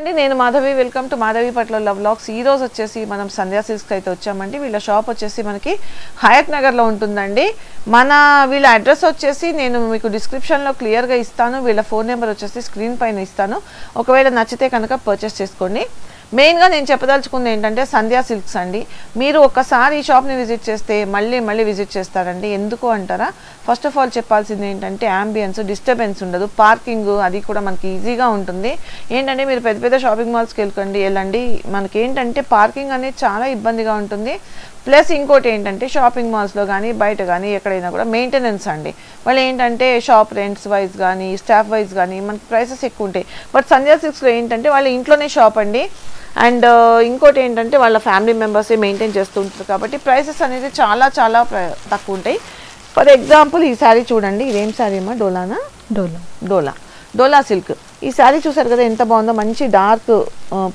అండి నేను Madhavi welcome to Madhavi పట్ల లవ్ వ్లాగ్స్. ఈ రోజు వచ్చేసి మనం సంధ్యా సిల్క్స్ అయితే వచ్చామండి. వీళ్ళ షాప్ వచ్చేసి మనకి హయత్ నగర్లో ఉంటుందండి. వీళ్ళ అడ్రస్ వచ్చేసి నేను మీకు డిస్క్రిప్షన్లో క్లియర్గా ఇస్తాను. వీళ్ళ ఫోన్ నెంబర్ వచ్చేసి స్క్రీన్ పైన ఇస్తాను. ఒకవేళ నచ్చితే కనుక పర్చేస్ చేసుకోండి. మెయిన్గా నేను చెప్పదలుచుకుంది ఏంటంటే సంధ్యా సిల్క్స్ అండి. మీరు ఒక్కసారి ఈ షాప్ని విజిట్ చేస్తే మళ్ళీ విజిట్ చేస్తారండి. ఎందుకు అంటారా, ఫస్ట్ ఆఫ్ ఆల్ చెప్పాల్సింది ఏంటంటే యాంబియన్స్, డిస్టర్బెన్స్ ఉండదు, పార్కింగ్ అది కూడా మనకి ఈజీగా ఉంటుంది. ఏంటంటే మీరు పెద్ద పెద్ద షాపింగ్ మాల్స్కి వెళ్ళండి, మనకి ఏంటంటే పార్కింగ్ అనేది చాలా ఇబ్బందిగా ఉంటుంది. ప్లస్ ఇంకోటి ఏంటంటే షాపింగ్ మాల్స్లో కానీ బయట కానీ ఎక్కడైనా కూడా మెయింటెనెన్స్ అండి. వాళ్ళు ఏంటంటే షాప్ రెంట్స్ వైజ్ కానీ స్టాఫ్ వైజ్ కానీ మనకి ప్రైసెస్ ఎక్కువ ఉంటాయి. బట్ సంధ్యా సిల్క్స్లో ఏంటంటే వాళ్ళ ఇంట్లోనే షాప్ అండి. అండ్ ఇంకోటి ఏంటంటే వాళ్ళ ఫ్యామిలీ మెంబర్సే మెయింటైన్ చేస్తూ ఉంటారు కాబట్టి ప్రైసెస్ అనేది చాలా తక్కువ ఉంటాయి. ఫర్ ఎగ్జాంపుల్ ఈ శారీ చూడండి. ఇదేం శారీ అమ్మా? డోలానా? డోలా సిల్క్. ఈ శారీ చూసారు కదా ఎంత బాగుందో. మంచి డార్క్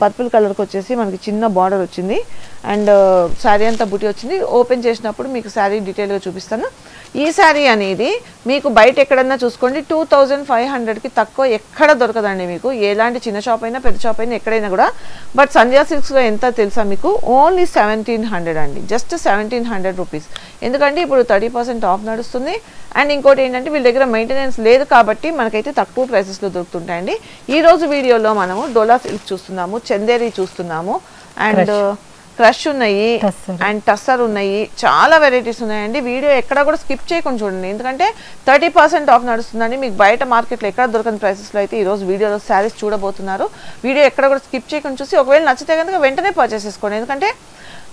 పర్పుల్ కలర్కి వచ్చేసి మనకి చిన్న బార్డర్ వచ్చింది. అండ్ శారీ అంతా బుటీ వచ్చింది. ఓపెన్ చేసినప్పుడు మీకు శారీ డీటెయిల్గా చూపిస్తాను. ఈ శారీ అనేది మీకు బయట ఎక్కడన్నా చూసుకోండి 2500కి తక్కువ ఎక్కడ దొరకదండి మీకు. ఎలాంటి చిన్న షాప్ అయినా పెద్ద షాప్ అయినా ఎక్కడైనా కూడా. బట్ సంధ్యా సిల్క్స్లో ఎంత తెలుసా మీకు? ఓన్లీ 1700 అండి. Just 1700 rupees. ఎందుకంటే ఇప్పుడు 30% ఆఫ్ నడుస్తుంది. అండ్ ఇంకోటి ఏంటంటే వీళ్ళ దగ్గర మెయింటెనెన్స్ లేదు కాబట్టి మనకైతే తక్కువ ప్రైసెస్లో దొరుకుతుంటాయండి. ఈ రోజు వీడియోలో మనము డోలా సిల్క్ చూస్తున్నాము, చందేరి చూస్తున్నాము, అండ్ క్రష్ ఉన్నాయి, అండ్ టస్సర్ ఉన్నాయి. చాలా వెరైటీస్ ఉన్నాయండి. వీడియో ఎక్కడ కూడా స్కిప్ చేయకుండా చూడండి. ఎందుకంటే 30% ఆఫ్ నడుస్తుందండి. మీకు బయట మార్కెట్లో ఎక్కడ దొరకని ప్రైసెస్లో అయితే ఈరోజు వీడియోలో శారీస్ చూడబోతున్నారు. వీడియో ఎక్కడ కూడా స్కిప్ చేయకుండా చూసి ఒకవేళ నచ్చితే కనుక వెంటనే పర్చేస్ చేసుకోండి. ఎందుకంటే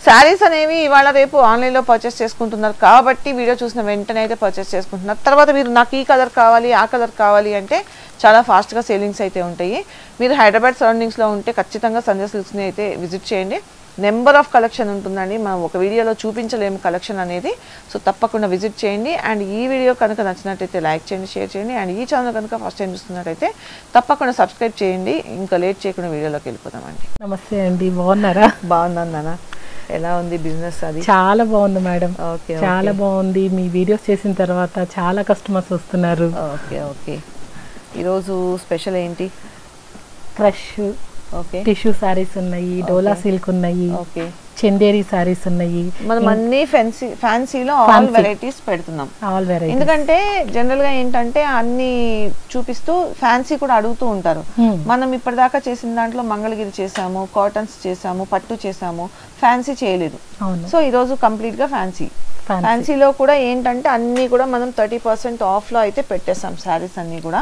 శారీస్ అనేవి ఇవాళ రేపు ఆన్లైన్లో పర్చేస్ చేసుకుంటున్నారు కాబట్టి వీడియో చూసిన వెంటనే అయితే పర్చేస్ చేసుకుంటున్నారు. తర్వాత మీరు నాకు ఈ కలర్ కావాలి ఆ కలర్ కావాలి అంటే చాలా ఫాస్ట్గా సేలింగ్స్ అయితే ఉంటాయి. మీరు హైదరాబాద్ సరౌండింగ్స్లో ఉంటే ఖచ్చితంగా సంధ్యా సిల్క్స్ని అయితే విజిట్ చేయండి. నెంబర్ ఆఫ్ కలెక్షన్ ఉంటుందండి. మనం ఒక వీడియోలో చూపించలేము కలెక్షన్ అనేది. సో తప్పకుండా విజిట్ చేయండి. అండ్ ఈ వీడియో కనుక నచ్చినట్టయితే లైక్ చేయండి, షేర్ చేయండి. అండ్ ఈ ఛానల్ కనుక ఫస్ట్ టైం చూస్తున్నట్టయితే తప్పకుండా సబ్స్క్రైబ్ చేయండి. ఇంకా లేట్ చేయకుండా వీడియోలోకి వెళ్ళిపోతామండి. నమస్తే అండి, బాగున్నారా? బాగున్నాను నాన్న. ఎలా ఉంది బిజినెస్? అది చాలా బాగుంది మేడం. ఓకే, చాలా బాగుంది. మీ వీడియోస్ చేసిన తర్వాత చాలా కస్టమర్స్ వస్తున్నారు. ఓకే. ఈరోజు స్పెషల్ ఏంటి? క్రష్, ఓకే, టిష్యూ సారీస్ ఉన్నాయి, డోలా సిల్క్ ఉన్నాయి, ఓకే, చందేరి సారీస్ ఉన్నాయి. మనం అన్ని ఫ్యాన్సీలో ఆల్ వెరైటీస్ పెడుతున్నాం. All variety. ఎందుకంటే జనరల్ గా ఏంటంటే అన్ని చూపిస్తూ ఫ్యాన్సీ కూడా అడుగుతూ ఉంటారు. మనం ఇప్పటిదాకా చేసిన దాంట్లో మంగళగిరి చేసాము, కాటన్స్ చేసాము, పట్టు చేసాము, ఫ్యాన్సీ చేయలేదు. సో ఈ రోజు కంప్లీట్ గా ఫ్యాన్సీలో కూడా ఏంటంటే అన్ని కూడా మనం 30% ఆఫ్ లో అయితే పెట్టేసాం. శారీస్ అన్ని కూడా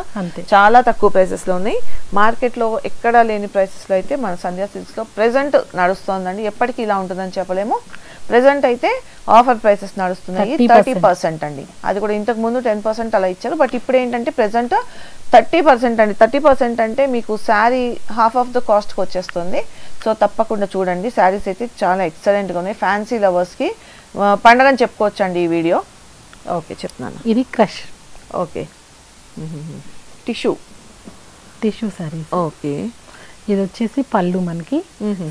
చాలా తక్కువ ప్రైసెస్ లో ఉన్నాయి. మార్కెట్ లో ఎక్కడా లేని ప్రైసెస్ లో అయితే మన సంధ్యా సిల్క్స్ లో ప్రెసెంట్ నడుస్తోందండి. ఎప్పటికీ ఇలా ఉంటుందని చెప్పలేము. ప్రెసెంట్ అయితే ఆఫర్ ప్రైసెస్ నడుస్తున్నాయి. 30% అండి. అది కూడా ఇంతకు ముందు 10% అలా ఇచ్చారు. బట్ ఇప్పుడు ఏంటంటే ప్రెసెంట్ 30% అండి. 30% అంటే మీకు శారీ హాఫ్ ఆఫ్ ద కాస్ట్కి వచ్చేస్తుంది. సో తప్పకుండా చూడండి. శారీస్ అయితే చాలా ఎక్సలెంట్గా ఉన్నాయి. ఫ్యాన్సీ లవర్స్కి పండగని చెప్పుకోవచ్చండి ఈ వీడియో. ఓకే చెప్తున్నాను. ఇది crush, okay, tissue sorry. Okay, ఇది వచ్చేసి పళ్ళు. మనకి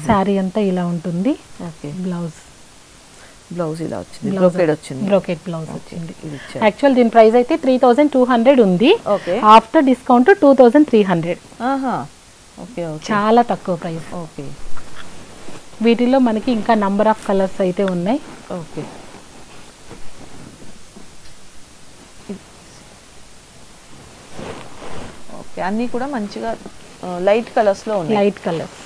శారీ అంతా ఇలా ఉంటుంది. ఓకే, బ్లౌజ్ ఇలా వచ్చింది, బ్రోకెట్ బ్లౌజ్ వచ్చింది. యాక్చువల్ దీని ప్రైస్ అయితే 3200 ఉంది. After discount 2300. ఓకే, చాలా తక్కువ ప్రైస్. ఓకే, వీటిలో మనకి ఇంకా నంబర్ ఆఫ్ కలర్స్ అయితే ఉన్నాయి. ఓకే, ఓకే, అన్నీ కూడా మంచిగా లైట్ కలర్స్ లో ఉన్నాయి. Light colours.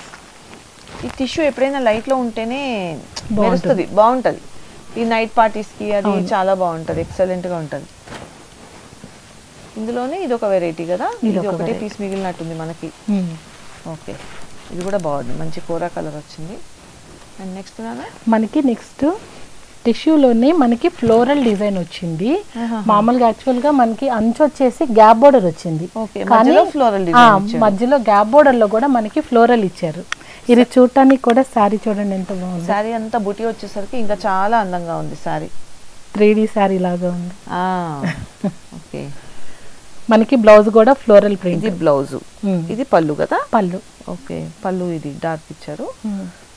ఈ టిష్యూ ఎప్పుడైనా లైట్ లో ఉంటేనే బాగుంటది. ఈ నైట్ పార్టీస్ కి అది చాలా బాగుంటది, ఎక్సలెంట్ గా ఉంటది. ఇందులోనే ఇది ఒక వెరైటీ కదా. ఇది ఒకటే పీస్ మిగిలినట్టుంది మనకి. ఓకే, ఇది కూడా బాగుంది. మంచి కోరా కలర్ వచ్చింది. అండ్ నెక్స్ట్ మనకి టిష్యూలోనే మనకి ఫ్లోరల్ డిజైన్ వచ్చింది. మామూలుగా యాక్చువల్ గా మనకి అంచు వచ్చేసి గ్యాప్ బోర్డర్ వచ్చింది. మధ్యలో గ్యాప్ బోర్డర్ లో కూడా మనకి ఫ్లోరల్ ఇచ్చారు. ఇది చూడటానికి కూడా శారీ చూడండి ఎంత బాగుంది. శారీ అంతా బుటీ వచ్చేసరికి ఇంకా చాలా అందంగా ఉంది. శారీ 3D శారీ లాగా ఉంది. ఓకే, మనకి బ్లౌజ్ కూడా ఫ్లోరల్ ప్రింట్. ఇది బ్లౌజ్, ఇది పళ్ళు కదా. పళ్ళు, ఓకే, పళ్ళు ఇది డార్క్ ఇచ్చారు.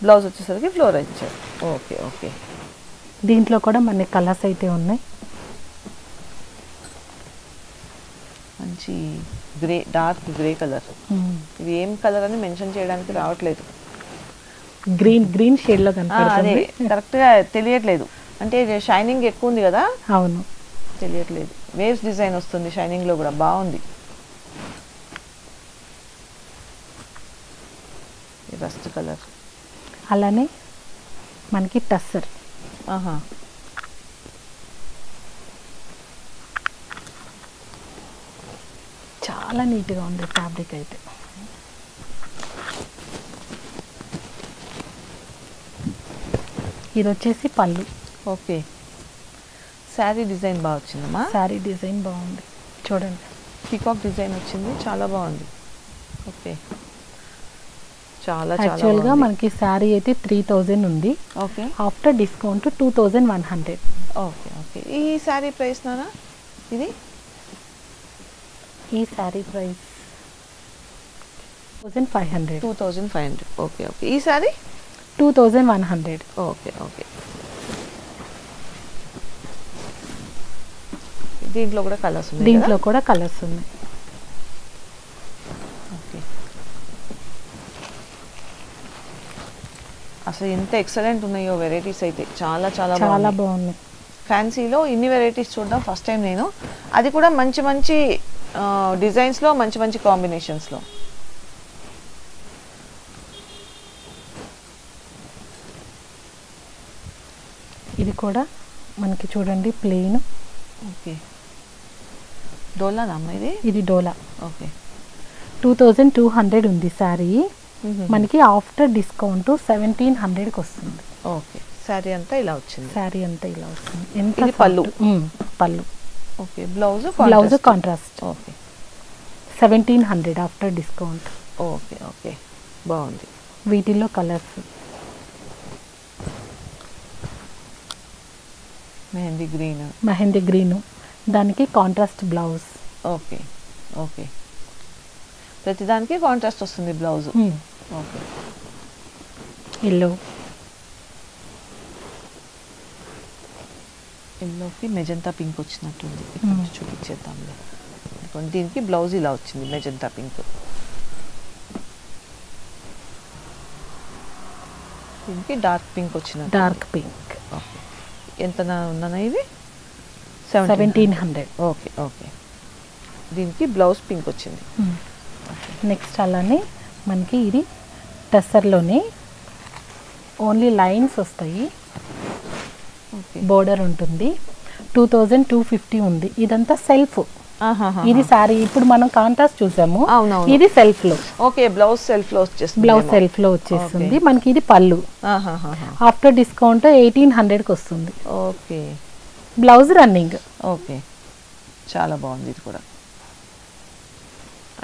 బ్లౌజ్ వచ్చేసరికి ఫ్లోరల్ ఇచ్చారు. Okay, okay. దీంట్లో కూడా మనకి కలర్స్ అయితే ఉన్నాయి. మంచి గ్రే, డార్క్ గ్రే కలర్. ఇది ఏం కలర్ అని మెన్షన్ చేయడానికి రావట్లేదు. గ్రీన్ షేడ్ లో అదే కనపడుతుంది. కరెక్ట్గా తెలియట్లేదు. అంటే షైనింగ్ ఎక్కువ ఉంది కదా, అవును. తెలియట్లేదు. వేవ్స్ డిజైన్ వస్తుంది షైనింగ్ లో కూడా, బాగుంది. Rust colour. అలానే మనకి టస్సర్. ఆహా, చాలా నీట్గా ఉంది ఫ్యాబ్రిక్ అయితే. ఇది వచ్చేసి పళ్ళు. ఓకే. శారీ డిజైన్ బాగా వచ్చిందమ్మా. శారీ డిజైన్ బాగుంది చూడండి. పీకాక్ డిజైన్ వచ్చింది, చాలా బాగుంది. ఓకే, చాలా యాక్చువల్గా మనకి శారీ అయితే 3000 ఉంది. Okay. After discount 2100. Okay okay. ఈ శారీ ప్రైస్ నానా ఇది? ఈ శారీ ప్రైస్ 2500. 2500. Okay okay. ఈ శారీ 2100. Okay okay. దీంట్లో కూడా కలర్స్ ఉన్నాయి. దీంట్లో కూడా కలర్స్ ఉన్నాయి. ఓకే. అసలు ఎంత ఎక్సలెంట్ ఉన్నాయో వెరైటీస్ అయితే, చాలా చాలా చాలా బాగున్నాయి. ఫ్యాన్సీలో ఇన్ని వెరైటీస్ చూడడం ఫస్ట్ టైం నేను, అది కూడా మంచి మంచి డిజైన్స్లో, మంచి మంచి కాంబినేషన్స్లో. ఇది కూడా మనకి చూడండి ప్లెయిన్. ఓకే. డోలానా అమ్మ ఇది? ఇది డోలా. ఓకే. 2200 ఉంది శారీ. మనకి ఆఫ్టర్ డిస్కౌంట్ 1700కి వస్తుంది. ఓకే. శారీ అంతా ఇలా వచ్చింది. శారీ అంతా ఇలా వస్తుంది. ఎంత ఇది పళ్ళు. పళ్ళు. Okay. Blouse contrast. Okay. 1700 after discount. Okay okay, బాగుంది. వీటిల్లో కలర్స్ మెహందీ గ్రీన్, దానికి కాంట్రాస్ట్ బ్లౌజ్. Okay okay. ప్రతిదానికి కాంట్రాస్ట్ వస్తుంది బ్లౌజ్. ఓకే. ఎల్లోకి మెజంతా పింక్ వచ్చినట్టుంది. ఇప్పుడు చూపించేద్దాంలే. దీనికి బ్లౌజ్ ఇలా వచ్చింది, మెజంతా పింక్. దీనికి డార్క్ పింక్ వచ్చిన. Dark pink. ఓకే. ఎంత ఉన్నానా ఇది? 1700. Okay okay. దీనికి బ్లౌజ్ పింక్ వచ్చింది. నెక్స్ట్ అలానే మనకి ఇది టస్సర్లోనే ఓన్లీ లైన్స్ వస్తాయి. బోర్డర్ ఉంటుంది. 2250 ఉంది. ఇదంతా సెల్ఫ్. ఇది సారీ ఇప్పుడు మనం కాంట్రాస్ట్ చూసాము, ఇది సెల్ఫ్ లో. ఓకే. బ్లౌజ్ సెల్ఫ్ లో వచ్చేస్తుంది. బ్లౌజ్ సెల్ఫ్ లో వచ్చేస్తుంది. మనకి ఇది పళ్ళు. ఆఫ్టర్ డిస్కౌంట్ 1800కి వస్తుంది. ఓకే. Blouse running. ఓకే, చాలా బాగుంది ఇది కూడా.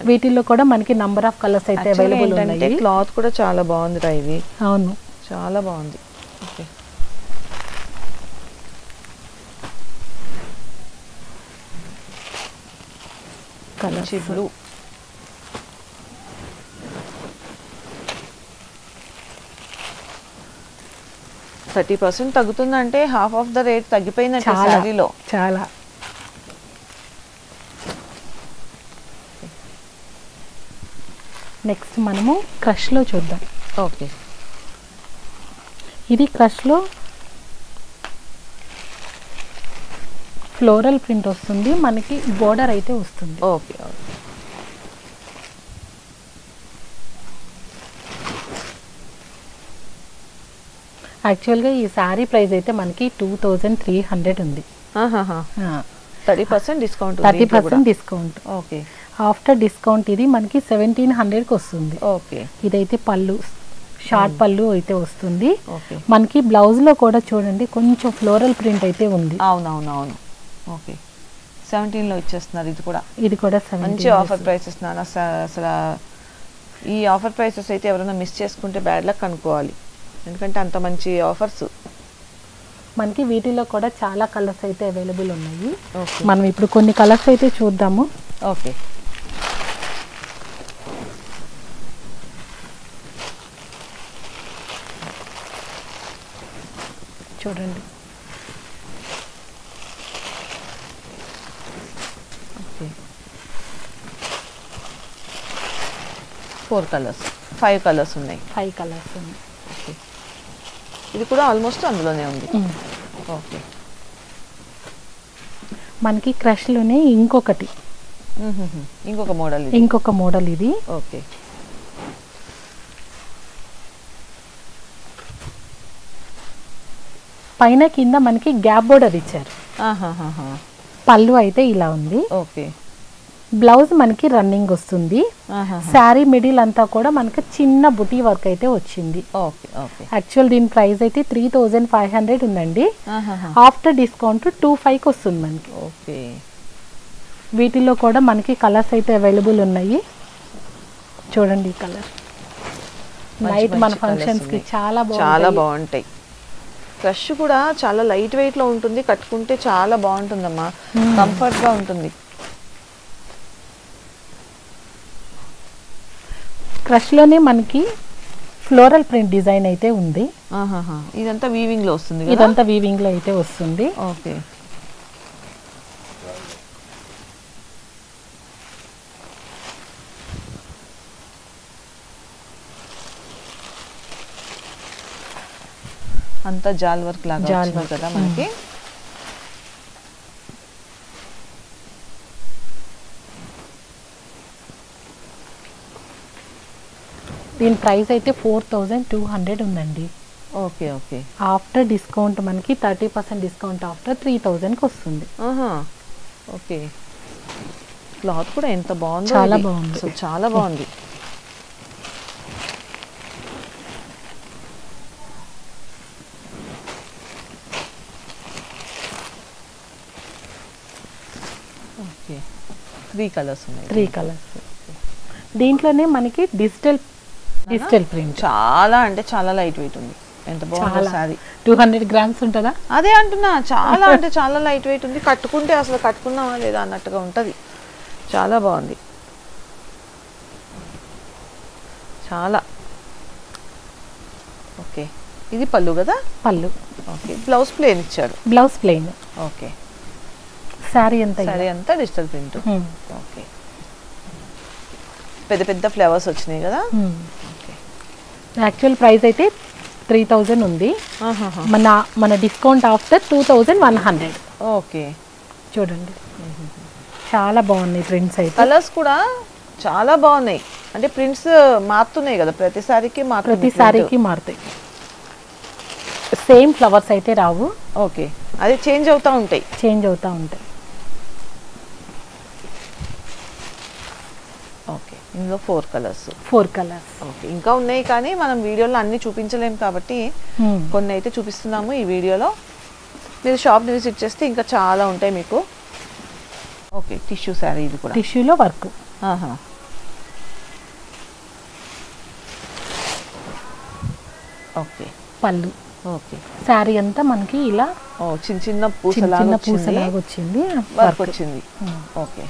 వీటిల్లో కూడా మనకి నంబర్ ఆఫ్ కలర్స్ అయితే అవైలబుల్ ఉన్నాయి. క్లాత్ కూడా చాలా బాగుందిరా ఇది. అవును, చాలా బాగుంది. ఓకే. Colour blue. %30 తగ్గుతుందంటే హాఫ్ ఆఫ్ ద రేట్ తగ్గిపోయినట్టు శారీలో. చాలా. నెక్స్ట్ మనము క్రష్ లో చూద్దాం. ఓకే. ఇది క్రష్ లో ఫ్లోరల్ ప్రింట్ వస్తుంది. మనకి బోర్డర్ అయితే వస్తుంది. Okay okay. యాక్చువల్గా ఈ శారీ ప్రైస్ అయితే మనకి 2300 ఉంది. 30% discount. 30% discount. Okay. After discount ఇది మనకి 1700కి వస్తుంది. ఓకే. ఇదైతే పళ్ళు, షార్ట్ పళ్ళు అయితే వస్తుంది. ఓకే. మనకి బ్లౌజ్ లో కూడా చూడండి కొంచెం ఫ్లోరల్ ప్రింట్ అయితే ఉంది. అవునవునవును. ఓకే. 17లో ఇచ్చేస్తున్నారు. ఇది కూడా మంచి ఆఫర్ ప్రైసెస్ నాన్న. అసలు ఈ ఆఫర్ ప్రైసెస్ అయితే ఎవరైనా మిస్ చేసుకుంటే బ్యాడ్ లక్ అనుకోవాలి, ఎందుకంటే అంత మంచి ఆఫర్స్. మనకి వీటిలో కూడా చాలా కలర్స్ అయితే అవైలబుల్ ఉన్నాయి. మనం ఇప్పుడు కొన్ని కలర్స్ అయితే చూద్దాము. ఓకే. చూడండి. ఓకే. 4 కలర్స్ 5 కలర్స్ ఉన్నాయి. 5 కలర్స్ ఉన్నాయి. ఓకే, ఇది కూడా ఆల్మోస్ట్ అందులోనే ఉంది. ఓకే, మనకి క్రష్లోనే ఇంకొక మోడల్ ఇది. ఓకే, పైన కింద మనకి గ్యాప్ బోర్డర్ ఇచ్చారు. పళ్ళు అయితే ఇలా ఉంది. ఓకే, బ్లౌజ్ మనకి రన్నింగ్ వస్తుంది. శారీ మిడిల్ అంతా కూడా మనకి చిన్న బుటీ వర్క్ అయితే వచ్చింది. Okay, okay. యాక్చువల్ దీని ప్రైస్ అయితే 3500 ఉందండి. ఆఫ్టర్ డిస్కౌంట్ 2500 వస్తుంది మనకి. ఓకే, వీటిలో కూడా మనకి కలర్స్ అయితే అవైలబుల్ ఉన్నాయి. చూడండి ఈ కలర్ లైట్ మన ఫంక్షన్స్ కి చాలా బాగుంటాయి. క్రష్ కూడా చాలా లైట్ వెయిట్ లో ఉంటుంది, కట్టుకుంటే చాలా బాగుంటుందమ్మా, కంఫర్ట్ గా ఉంటుంది. క్రష్ లోనే మనకి ఫ్లోరల్ ప్రింట్ డిజైన్ అయితే ఉంది. ఇదంతా వీవింగ్ లో వస్తుంది. ఇదంతా వీవింగ్ లో అయితే వస్తుంది. ఓకే, అంతా జాల్ వర్క్ లాగా వచ్చింది కదా మనకి. దీని ప్రైస్ అయితే 4200 ఉందండి. Okay, okay. ఆఫ్టర్ డిస్కౌంట్ మనకి 30% డిస్కౌంట్ ఆఫ్టర్ 3000కి వస్తుంది. ఓకే, క్లాత్ కూడా ఎంత బాగుంది, చాలా బాగుంది, చాలా బాగుంది. ఓకే, 3 కలర్స్ ఉన్నాయి. 3 కలర్స్. దీంట్లోనే మనకి డిజిటల్ ప్రింట్ చాలా అంటే చాలా లైట్ వెయిట్ ఉంది. ఎంత బాగుంది సారీ. 200 గ్రామ్స్ ఉంటుందా? అదే అంటున్నా, చాలా అంటే చాలా లైట్ వెయిట్ ఉంది. కట్టుకుంటే అసలు కట్టుకున్నావా లేదా అన్నట్టుగా ఉంటుంది. చాలా బాగుంది, చాలా. ఓకే, ఇది పళ్ళు కదా? పళ్ళు. ఓకే, బ్లౌజ్ ప్లేన్ ఇచ్చాడు. Blouse plain. ఓకే, శారీ అంతా డిజిటల్ ప్రింట్. ఓకే, పెద్ద పెద్ద ఫ్లవర్స్ వచ్చినాయి కదా. యాక్చువల్ ప్రైస్ అయితే 3000 ఉంది. మన డిస్కౌంట్ ఆఫ్టర్ 2100. ఓకే, చూడండి చాలా బాగున్నాయి ప్రింట్స్ అయితే. కలర్స్ కూడా చాలా బాగున్నాయి. అంటే ప్రింట్స్ మారుతున్నాయి కదా, ప్రతిసారికి మారుతాయి. సేమ్ ఫ్లవర్స్ అయితే రావు. ఓకే, అది చేంజ్ అవుతూ ఉంటాయి. ఓకే, ఇందులో 4 కలర్స్. ఓకే, ఇంకా ఉన్నాయి కానీ మనం వీడియోలో అన్ని చూపించలేము కాబట్టి కొన్ని అయితే చూపిస్తున్నాము ఈ వీడియోలో. మీరు షాప్ని విజిట్ చేస్తే ఇంకా చాలా ఉంటాయి మీకు. Okay, tissue sari. ఇది కూడా టిష్యూలో వర్క్. ఓకే, పళ్ళు. ఓకే, శారీ అంతా మనకి ఇలా చిన్న చిన్న పూసలాగా వచ్చింది, వర్క్ వచ్చింది. ఓకే,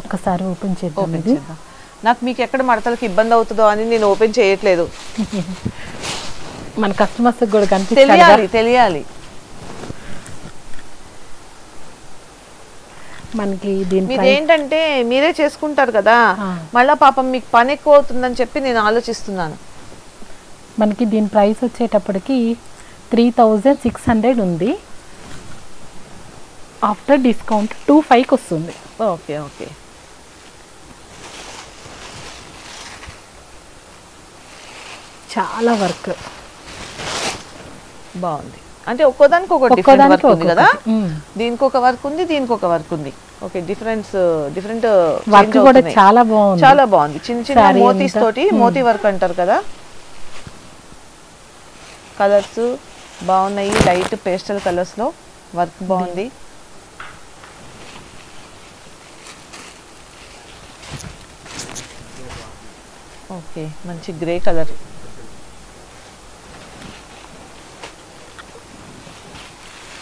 ఒక్కసారి ఓపెన్ చేద్దాం. నాకు మీకు ఎక్కడ మడతలకు ఇబ్బంది అవుతుందో అని నేను ఓపెన్ చేయట్లేదు. మన కస్టమర్స్ కూడా తెలియాలి. మనకి దీని ఏంటంటే మీరే చేసుకుంటారు కదా, మళ్ళా పాపం మీకు పని ఎక్కువ అవుతుందని చెప్పి నేను ఆలోచిస్తున్నాను. మనకి దీని ప్రైస్ వచ్చేటప్పటికి 3600 ఉంది. ఆఫ్టర్ డిస్కౌంట్ 25కి వస్తుంది. Okay, okay. చాలా వర్క్ బాగుంది. అంటే ఒక్కోదానికి ఒక డిఫరెంట్ వర్క్ ఉంది కదా. దీనికి ఒక వర్క్ ఉంది, దీనికి ఒక వర్క్ ఉంది. ఓకే, డిఫరెంట్ వర్క్ కూడా చాలా బాగుంది. చిన్న చిన్న మోతీస్ తోటి, మోతీ వర్క్ అంటారు కదా. కలర్స్ బాగున్నాయి, లైట్ పేస్టల్ కలర్స్ లో వర్క్ బాగుంది. ఓకే, మంచి గ్రే కలర్.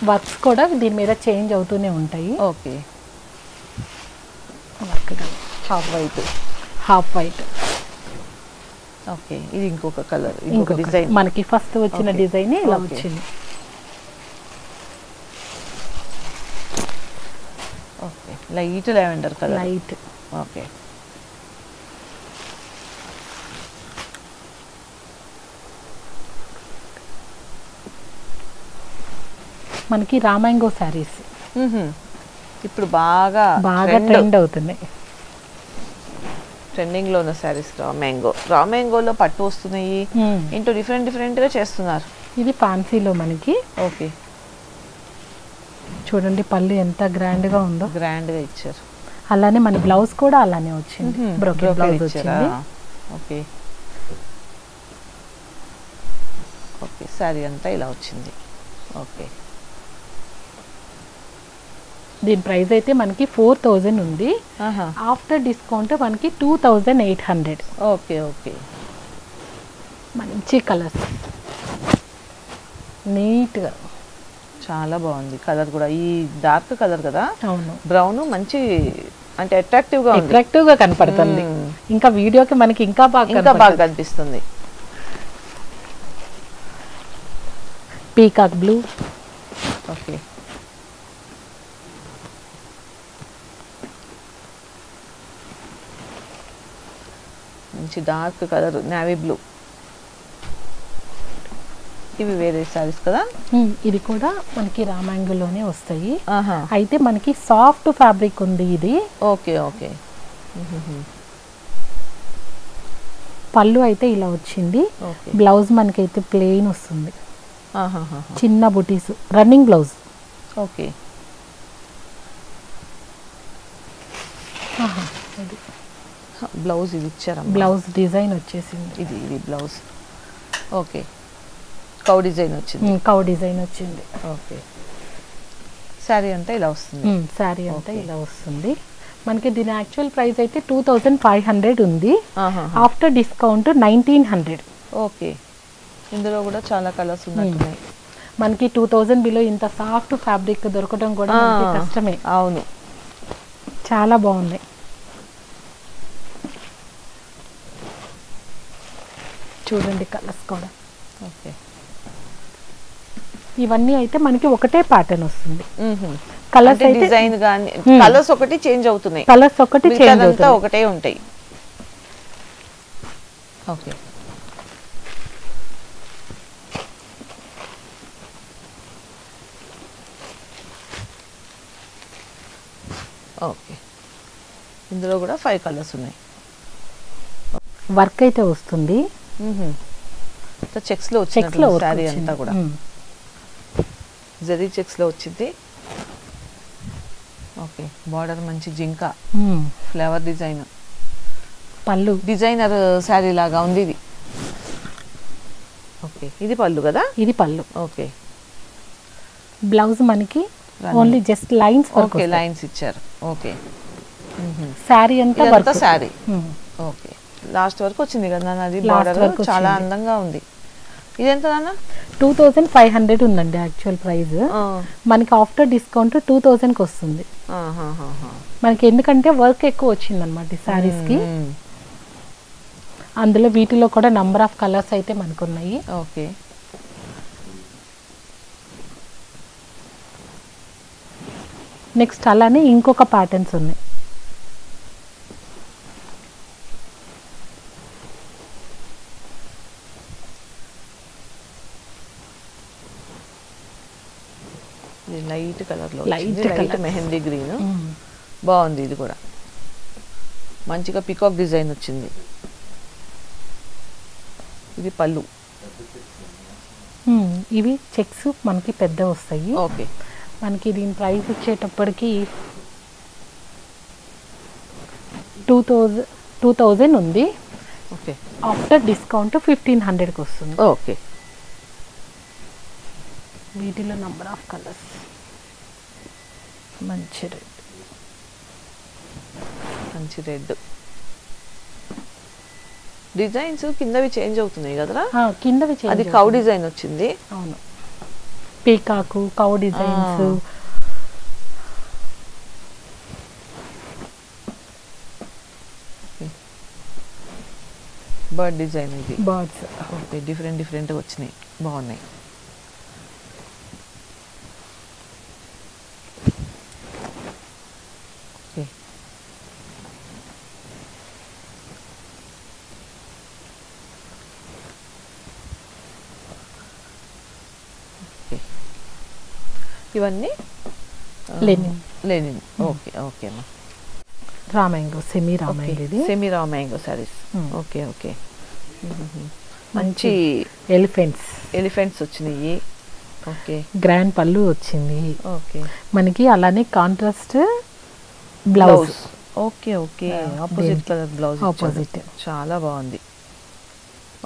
వర్క్స్ కూడా దీని మీద చేంజ్ అవుతూనే ఉంటాయి. Okay, work half white. Okay, ఇది ఇంకొక కలర్, ఇంకొక డిజైన్. మనకి ఫస్ట్ వచ్చిన డిజైన్ ఇలా వచ్చింది. Okay, light lavender colour. Light. Okay, మనకి రామాంగో శారీస్ ఇప్పుడు బాగా ట్రెండ్ అవుతున్నాయి. ట్రెండింగ్ లో ఉన్న శారీస్ రా మ్యాంగోలో పట్టు వస్తున్నాయి. ఇంటూ డిఫరెంట్ గా చేస్తున్నారు. ఇది ఫ్యాన్సీలో మనకి. ఓకే, చూడండి పళ్ళు ఎంత గ్రాండ్ గా ఉందో. గ్రాండ్ గా ఇచ్చారు. అలానే మన బ్లౌజ్ కూడా అలానే వచ్చింది. బ్రోకెట్ బ్లౌజ్ వచ్చింది. ఓకే ఓకే, శారీ అంతా ఇలా వచ్చింది. ఓకే, దీని ప్రైస్ అయితే మనకి 4000 ఉంది. ఆఫ్టర్ డిస్కౌంట్ మనకి 2800. ఓకే ఓకే, మంచి కలర్స్, నీట్గా చాలా బాగుంది. కలర్ కూడా ఈ డార్క్ కలర్ కదా. అవును, బ్రౌన్ మంచి అంటే అట్రాక్టివ్ గా కనపడుతుంది. ఇంకా వీడియోకి మనకి ఇంకా బాగా కనిపిస్తుంది. Peacock blue. ఓకే, మంచి డార్క్ కలర్ నేవీ బ్లూ. ఇవి వేరే సారీస్ కదా. ఇది కూడా మనకి రామాంగులోనే వస్తాయి. అయితే మనకి సాఫ్ట్ ఫ్యాబ్రిక్ ఉంది ఇది. ఓకే ఓకే, పళ్ళు అయితే ఇలా వచ్చింది. బ్లౌజ్ మనకైతే ప్లెయిన్ వస్తుంది. చిన్న బుటీస్, రన్నింగ్ బ్లౌజ్. ఓకే, బ్లౌజ్ ఇది ఇచ్చారా? బ్లౌజ్ డిజైన్ వచ్చేసింది. ఇది బ్లౌజ్. ఓకే, కౌ డిజైన్ వచ్చింది. ఓకే, శారీ అంతా ఇలా వస్తుంది. శారీ అంతా ఇలా వస్తుంది. మనకి దీని యాక్చువల్ ప్రైస్ అయితే 2500 ఉంది. After discount 1900. ఓకే, ఇందులో కూడా చాలా కలర్స్ ఉన్నట్టున్నాయి. మనకి 2000 బిలో ఇంత సాఫ్ట్ ఫ్యాబ్రిక్ దొరకడం కూడా కష్టమే. అవును, చాలా బాగున్నాయి. చూడండి కలర్స్ కూడా. ఓకే, ఇవన్నీ అయితే మనకి ఒకటే ప్యాటర్న్ వస్తుంది. కలర్స్ అయితే డిజైన్ గాని కలర్స్ ఒకటి చేంజ్ అవుతున్నాయి. ఒకటే ఉంటాయి. ఓకే, ఓకే, ఇందులో కూడా 5 కలర్స్ ఉన్నాయి. వర్క్ అయితే వస్తుంది. చెక్స్ లో వచ్చింది సారీ అంతా కూడా. జరీ చెక్స్ లో వచ్చింది. ఓకే, బార్డర్ మంచి జింక ఫ్లవర్ డిజైన్. పళ్ళు డిజైనర్ శారీ లాగా ఉంది ఇది. ఓకే, ఇది పళ్ళు కదా. ఇది పళ్ళు. ఓకే, బ్లౌజ్ మనకి only just lines. Okay, lines ఇచ్చారు. ఓకే, శారీ అంతా శారీ. ఓకే, లాస్ట్ వరకు వచ్చింది కదా అది. బార్డర్ చాలా అందంగా ఉంది. ఇదెంత నాన్న? 2500 ఉందండి యాక్చువల్ ప్రైస్. మనకి ఆఫ్టర్ డిస్కౌంట్ 2000కి వస్తుంది. మనకి ఎందుకంటే వర్క్ ఎక్కువ వచ్చింది అనమాట ఈ శారీస్ కి. అందులో వీటిలో కూడా నంబర్ ఆఫ్ కలర్స్ అయితే మనకు ఉన్నాయి. ఓకే, నెక్స్ట్ అలానే ఇంకొక ప్యాటర్న్స్ ఉన్నాయి. లైట్ కలర్ లో లైట్ మెహందీ గ్రీన్. బాగుంది. ఇది కూడా మంచిగా పికాక్ డిజైన్ వచ్చింది. ఇది పళ్ళు. ఇవి చెక్స్ మనకి పెద్ద వస్తాయి. ఓకే, మనకి దీని ప్రైస్ వచ్చేటప్పటికి 2000 ఉంది. ఓకే, ఆఫ్టర్ డిస్కౌంట్ 1500కి వస్తుంది. ఓకే, వీటిలో నంబర్ ఆఫ్ కలర్స్. మంచి రెడ్ డిజైన్స్ కిందవి చేంజ్ అవుతున్నాయి కదరా. కిందవి అది కౌ డిజైన్ వచ్చింది. అవును, peacock cow designs. Bird design. ఇది బర్డ్స్. ఓకే, డిఫరెంట్ వచ్చినాయి, బాగున్నాయి. ఇవన్నీ లెనిన్. ఓకే ఓకే అమ్మా. Raw mango, semi raw mango, ఇది semi raw mango saris. Okay okay. మంచి ఎలిఫెంట్స్ వచ్చినాయి. ఓకే, గ్రాండ్ పళ్ళు వచ్చింది. ఓకే, మనకి అలానే contrast blouse. Okay okay, opposite colour blouse. Opposite చాలా బాగుంది.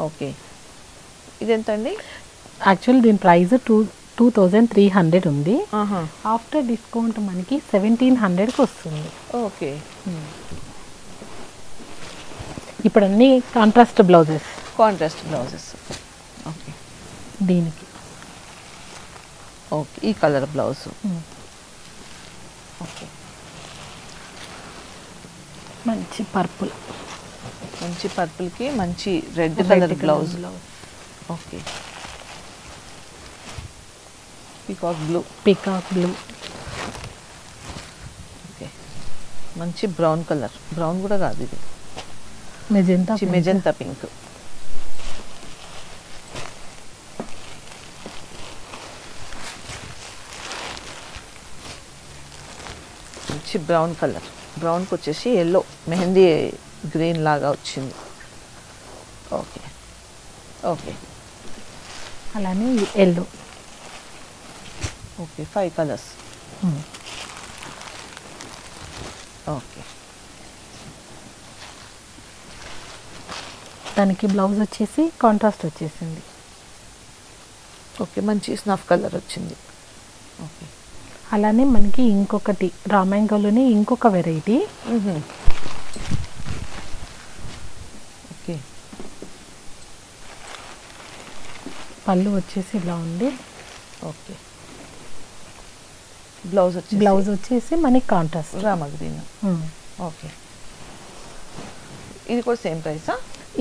ఓకే, ఇదెంతండి? యాక్చువల్ దీని ప్రైస్ 2300 ఉంది. ఆఫ్టర్ డిస్కౌంట్ మనకి 1700కి వస్తుంది. ఓకే, ఇప్పుడు అన్ని కాంట్రాస్ట్ బ్లౌజెస్. ఓకే, దీనికి ఓకే, ఈ కలర్ బ్లౌజ్. ఓకే, మంచి పర్పుల్కి మంచి red colour blouse. Okay, peacock blue. Okay, మంచి బ్రౌన్ కలర్. బ్రౌన్ కూడా కాదు, ఇది మెజెంతా పింక్. మంచి బ్రౌన్ కలర్. బ్రౌన్కి వచ్చేసి ఎల్లో మెహందీ గ్రీన్ లాగా వచ్చింది. ఓకే ఓకే, అలానే ఎల్లో. Okay, 5 colours. ఓకే, దానికి బ్లౌజ్ వచ్చేసి కాంట్రాస్ట్ వచ్చేసింది. ఓకే, మంచి స్నఫ్ కలర్ వచ్చింది. ఓకే, అలానే మనకి ఇంకొకటి రా మ్యాంగోలోనే ఇంకొక వెరైటీ. ఓకే, పళ్ళు వచ్చేసి ఇలా ఉంది. ఓకే, బ్లౌజ్ వచ్చేసి మనకి కాంట్రాస్ట్ రామా గ్రీన్. ఓకే, ఇది కూడా సేమ్ ప్రైసా?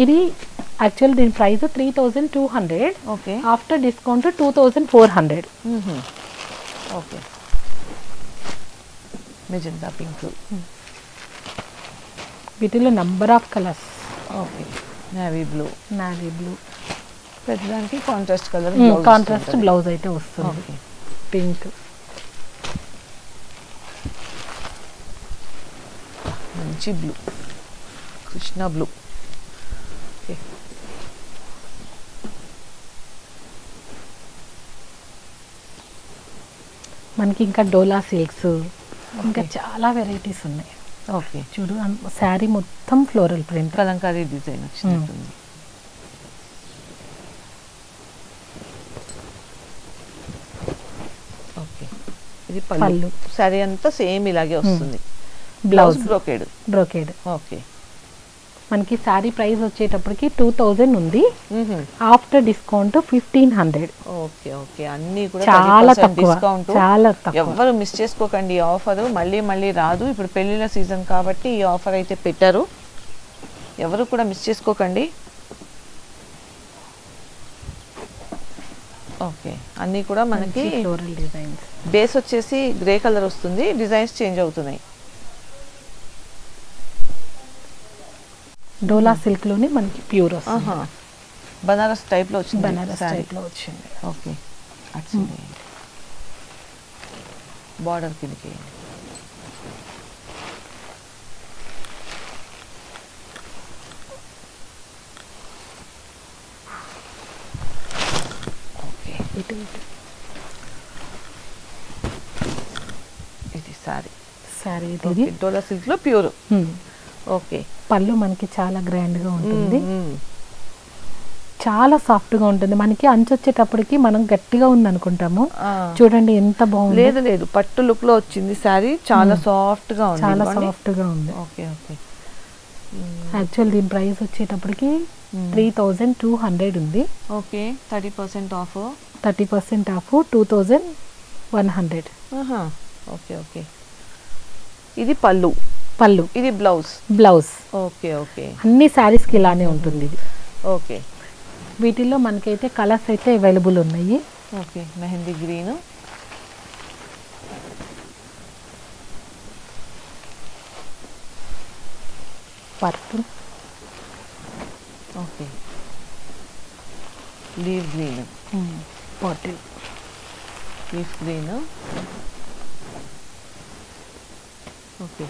ఇది యాక్చువల్ దీని price 3200. Okay, after discount 2400. Okay, magenta pink. వీటిలో number of colours. Okay, navy blue. ప్రతిదానికి కాంట్రాస్ట్ బ్లౌజ్ అయితే వస్తుంది. పింక్, మంచి బ్లూ, కృష్ణ బ్లూ. ఓకే, మనకి ఇంకా డోలా సిల్క్స్, ఇంకా చాలా వెరైటీస్ ఉన్నాయి. ఓకే, చూడు శారీ మొత్తం ఫ్లోరల్ ప్రింట్, కలంకారీ డిజైన్ వచ్చింది. ఓకే, ఇది పళ్ళు. శారీ అంతా సేమ్ ఇలాగే వస్తుంది. Blouse brocade. ఓకే, మనకి శారీ ప్రైస్ వచ్చేటప్పటికి 2000 ఉంది. After discount 1500. ఓకే ఓకే, అన్నీ కూడా చాలా తక్కువ. ఎవరు మిస్ చేసుకోకండి. ఈ ఆఫర్ మళ్ళీ రాదు. ఇప్పుడు పెళ్లిళ్ళ సీజన్ కాబట్టి ఈ ఆఫర్ అయితే పెట్టారు. ఎవరు కూడా మిస్ చేసుకోకండి. ఓకే, అన్నీ కూడా మనకి ఫ్లోరల్ డిజైన్స్. బేస్ వచ్చేసి గ్రే కలర్ వస్తుంది, డిజైన్స్ చేంజ్ అవుతున్నాయి. డోలా సిల్క్ లోనే మనకి ప్యూర్ వస్తుంది. బనారస్ టైప్ లో వచ్చింది. ఓకే, బార్డర్ కిందకి. ఓకే, ఇది సారీ ఇది డోలా సిల్క్ లో ప్యూర్. ఓకే, పళ్ళు మనకి చాలా గ్రాండ్ గా ఉంటుంది. చాలా సాఫ్ట్ గా ఉంటుంది. మనకి అంచు వచ్చేటప్పటికి మనం గట్టిగా ఉంది అనుకుంటాము. చూడండి ఎంత బాగుంది. లేదు పట్టు లుక్ లో వచ్చింది సారీ. చాలా సాఫ్ట్ గా ఉంది. ఓకే ఓకే, యాక్చువల్ దీని ప్రైస్ వచ్చేటప్పటికి 3200 ఉంది. Okay, 30% of. 30% of 2100. Okay okay, ఇది పళ్ళు. ఇది బ్లౌజ్. ఓకే ఓకే, అన్ని శారీస్ కి ఇలానే ఉంటుంది ఇది. ఓకే, వీటిల్లో మనకైతే కలర్స్ అయితే అవైలబుల్ ఉన్నాయి. Okay, mehndi green, purple, okay, leave green, bottle. Leaf green. Okay,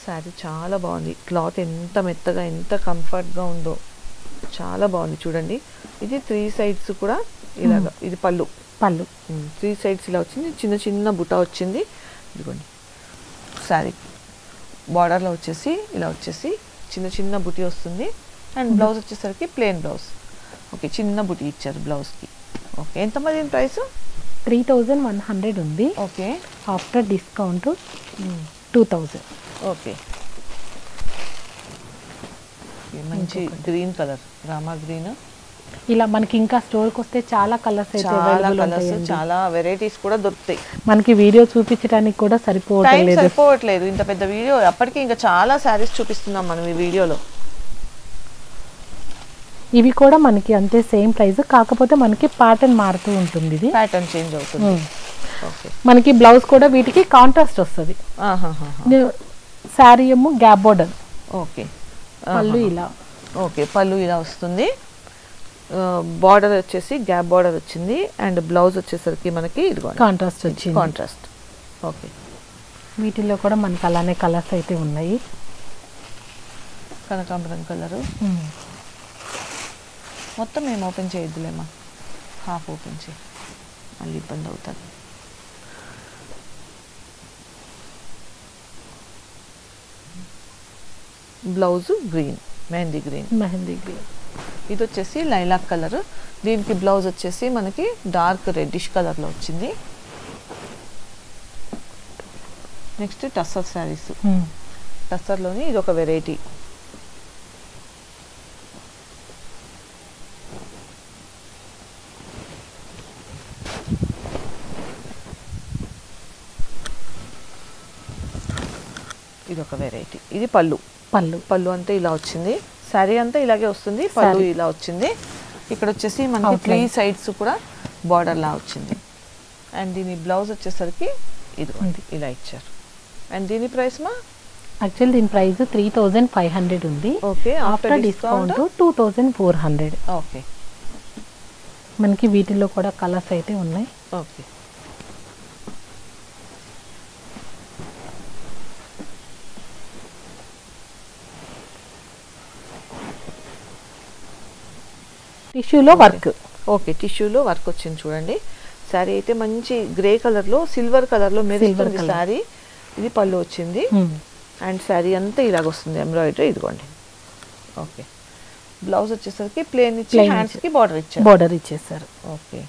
sari చాలా బాగుంది. క్లాత్ ఎంత మెత్తగా ఎంత కంఫర్ట్గా ఉందో, చాలా బాగుంది చూడండి. ఇది 3 సైడ్స్ కూడా ఇలాగా, ఇది పళ్ళు. 3 సైడ్స్ ఇలా వచ్చింది, చిన్న చిన్న బుట్ట వచ్చింది. ఇదిగోండి శారీ బార్డర్లో వచ్చేసి ఇలా వచ్చేసి చిన్న చిన్న బుటీ వస్తుంది. అండ్ బ్లౌజ్ వచ్చేసరికి ప్లెయిన్ బ్లౌజ్. ఓకే, చిన్న బుటీ ఇచ్చారు బ్లౌజ్కి. ఓకే, ఎంత మరి దీని ప్రైస్? 3100 ఉంది. Okay, after discount 2000. ఓకే, మంచి గ్రీన్ కలర్, రామా గ్రీన్. ఇలా మనకి ఇంకా స్టోర్కి వస్తే చాలా కలర్స్ అయితే అవైలబుల్ ఉంటాయి, చాలా వెరైటీస్ కూడా దొరుకుతాయి. మనకి వీడియో చూపించడానికి కూడా సరిపోవట్లేదు ఇంత పెద్ద వీడియో. అప్పటికి ఇంకా చాలా శారీస్ చూపిస్తున్నాం మనం ఈ వీడియోలో. ఇవి కూడా మనకి అంతే సేమ్ ప్రైస్, కాకపోతే మనకి ప్యాటర్న్ మారుతూ ఉంటుంది. ఇది ప్యాటర్న్ చేంజ్ అవుతుంది. మనకి బ్లౌజ్ కూడా వీటికి కాంట్రాస్ట్ వస్తుంది. శారీ ఏమో గ్యాప్ బోర్డర్. ఓకే, పళ్ళు ఇలా. ఓకే, పళ్ళు ఇలా వస్తుంది. బార్డర్ వచ్చేసి గ్యాప్ బార్డర్ వచ్చింది. అండ్ బ్లౌజ్ వచ్చేసరికి మనకి కాంట్రాస్ట్ వచ్చింది. కాంట్రాస్ట్. ఓకే, వీటిల్లో కూడా మనకి అలానే కలర్స్ అయితే ఉన్నాయి. కనకాంబరం కలరు. మొత్తం మేము ఓపెన్ చేయొద్దులేమా, హాఫ్ ఓపెన్ చేయి, మళ్ళీ ఇబ్బంది అవుతుంది. Blouse green, mehndi green. ఇది వచ్చేసి లైలాక్ కలర్. దీనికి బ్లౌజ్ వచ్చేసి మనకి డార్క్ రెడ్డిష్ కలర్లో వచ్చింది. నెక్స్ట్ టస్సర్ శారీస్. టస్సర్లోని ఇది ఒక వెరైటీ. ఇది ఒక వెరైటీ. ఇది పళ్ళు అంతా ఇలా వచ్చింది. శారీ అంతా ఇలాగే వస్తుంది, పళ్ళు ఇలా వచ్చింది. ఇక్కడ వచ్చేసి మనకి 3 సైడ్స్ కూడా బార్డర్ లా వచ్చింది. అండ్ దీని బ్లౌజ్ వచ్చేసరికి ఇది ఇలా ఇచ్చారు. అండ్ దీని ప్రైస్ మా యాక్చువల్ దీని ప్రైస్ 3500 ఉంది. Okay, after discount 2400. ఓకే, మనకి వీటిల్లో కూడా కలర్స్ అయితే ఉన్నాయి. ఓకే, టిష్యూలో వర్క్. ఓకే, టిష్యూలో వర్క్ వచ్చింది చూడండి. శారీ అయితే మంచి గ్రే కలర్లో సిల్వర్ కలర్లో మెరుస్తుంది శారీ. ఇది పళ్ళు వచ్చింది. అండ్ శారీ అంతా ఇలాగ వస్తుంది ఎంబ్రాయిడరీ. ఇదిగోండి. ఓకే, బ్లౌజ్ వచ్చేసరికి ప్లేన్ ఇచ్చి హ్యాండ్స్కి బార్డర్ ఇచ్చేసారు. ఓకే,